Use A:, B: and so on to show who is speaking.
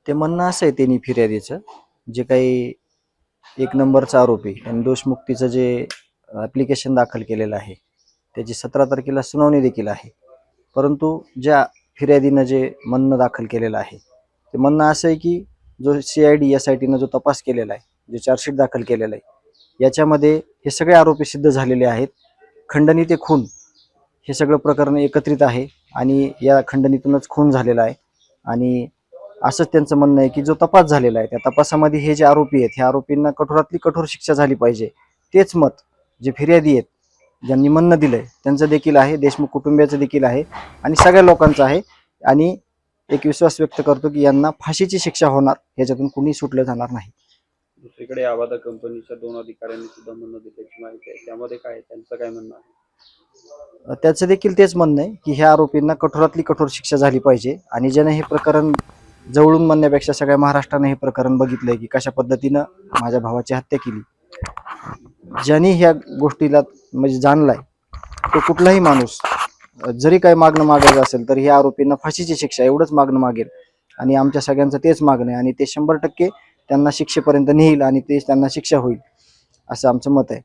A: ते म्हणणं असं आहे त्यांनी फिर्यादीचं, जे काही एक नंबरचा आरोपी यांनी दोषमुक्तीचं जे ॲप्लिकेशन दाखल केलेलं आहे त्याची 17 तारखेला सुनावणी देखील आहे. परंतु ज्या फिर्यादीनं जे म्हणणं दाखल केलेलं आहे ते म्हणणं असं आहे की जो CID SITनं जो तपास केलेला आहे, जे चार्जशीट दाखल केलेलं आहे, याच्यामध्ये हे सगळे आरोपी सिद्ध झालेले आहेत. खंडणी ते खून हे सगळं प्रकरण एकत्रित आहे आणि या खंडणीतूनच खून झालेला आहे. आणि असंच त्यांचं म्हणणं आहे की जो तपास झालेला आहे त्या तपासामध्ये हे जे आरोपी आहेत ह्या आरोपींना कठोरातली कठोर शिक्षा झाली पाहिजे. तेच मत जे फिर्यादी आहेत ज्यांनी म्हणणं दिलंय त्यांचं देखील आहे, देशमुख कुटुंबियाचं देखील आहे आणि सगळ्या लोकांचं आहे. आणि एक विश्वास व्यक्त करतो की यांना फाशीची शिक्षा होणार, याच्यातून कुणी सुटलं जाणार नाही.
B: दुसरीकडे आवादा कंपनीच्या 2 अधिकाऱ्यांनी सुद्धा म्हणणं दिल्याची माहिती आहे. त्यामध्ये काय त्यांचं काय म्हणणं आहे?
A: त्याचं देखील तेच म्हणणं आहे की ह्या आरोपींना कठोरातली कठोर शिक्षा झाली पाहिजे. आणि ज्याने हे प्रकरण जवळून म्हणण्यापेक्षा सगळ्या महाराष्ट्राने हे प्रकरण बघितलंय की कशा पद्धतीनं माझ्या भावाची हत्या केली. ज्यांनी ह्या गोष्टीला म्हणजे जाणलाय तो कुठलाही माणूस जरी काही मागणं मागायचं असेल तर ह्या आरोपींना फाशीची शिक्षा एवढंच मागणं मागेल. आणि आमच्या सगळ्यांचं तेच मागणं आहे आणि ते 100% त्यांना शिक्षेपर्यंत नेईल आणि ते त्यांना शिक्षा होईल असं आमचं मत आहे.